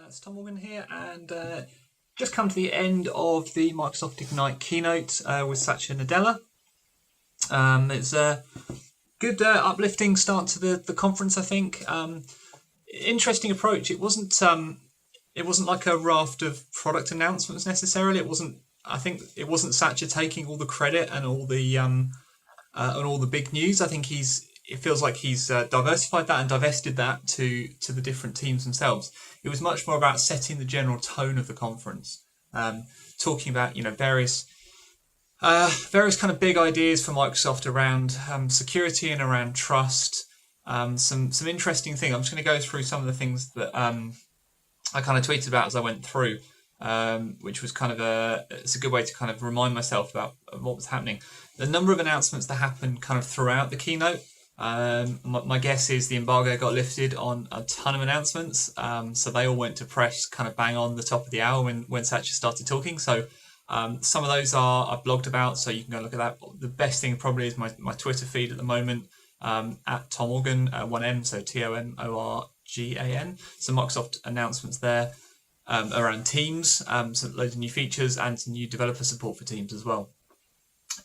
It's Tom Morgan here, and just come to the end of the Microsoft Ignite keynote with Satya Nadella. It's a good, uplifting start to the conference, I think. Interesting approach. It wasn't like a raft of product announcements necessarily. I think it wasn't Satya taking all the credit and all the big news. I think it feels like he's diversified that and divested that to the different teams themselves. It was much more about setting the general tone of the conference, talking about various kind of big ideas for Microsoft around security and around trust. Some interesting things. I'm just going to go through some of the things that I kind of tweeted about as I went through, which was kind of it's a good way to kind of remind myself about what was happening. The number of announcements that happened kind of throughout the keynote. My guess is the embargo got lifted on a ton of announcements, so they all went to press kind of bang on the top of the hour when Satya started talking. So some of those I've blogged about, so you can go look at that. The best thing probably is my Twitter feed at the moment, at Tom Morgan, 1M, so TOMORGAN. Some Microsoft announcements there around Teams, some loads of new features and some new developer support for Teams as well.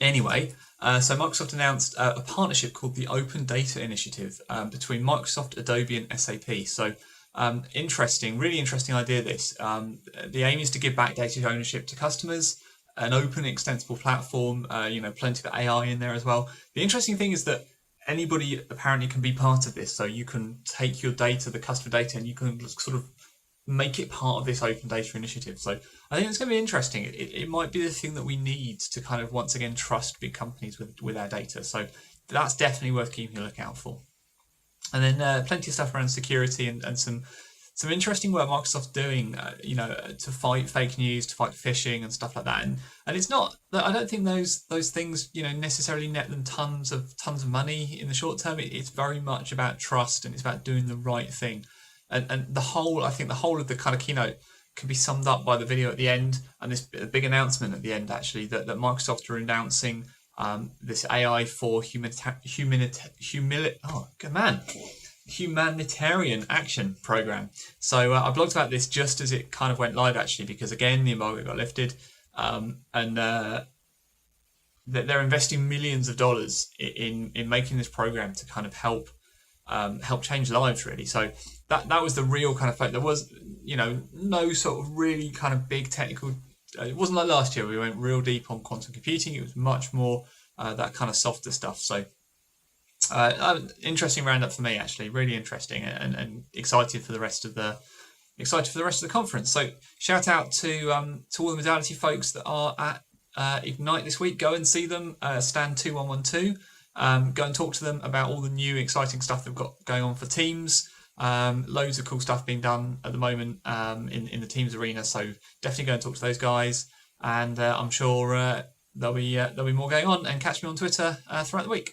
Anyway, so Microsoft announced a partnership called the Open Data Initiative between Microsoft, Adobe and SAP. So really interesting idea this. The aim is to give back data ownership to customers, an open extensible platform, plenty of AI in there as well. The interesting thing is that anybody apparently can be part of this. So you can take your data, the customer data, and you can sort of make it part of this open data initiative. So I think it's going to be interesting. It might be the thing that we need to kind of once again trust big companies with our data. So that's definitely worth keeping a lookout for. And then plenty of stuff around security and some interesting work Microsoft's doing, to fight fake news, to fight phishing and stuff like that. And it's not that I don't think those things necessarily net them tons of money in the short term. It's very much about trust, and it's about doing the right thing. And I think the whole of the kind of keynote can be summed up by the video at the end and this big announcement at the end, actually, that Microsoft are announcing this AI for humanitarian action program. So I blogged about this just as it kind of went live, actually, because again the embargo got lifted, and they're investing millions of dollars in making this program to kind of help change lives, really. So that was the real kind of fact. There was no sort of really kind of big technical. It wasn't like last year we went real deep on quantum computing. It was much more that kind of softer stuff. So interesting roundup for me, actually, really interesting, and excited for the rest of the conference. So shout out to all the modality folks that are at Ignite this week. Go and see them, stand 2112. Go and talk to them about all the new exciting stuff they've got going on for Teams. Loads of cool stuff being done at the moment in the Teams arena. So definitely go and talk to those guys, and I'm sure there'll be more going on. And catch me on Twitter throughout the week.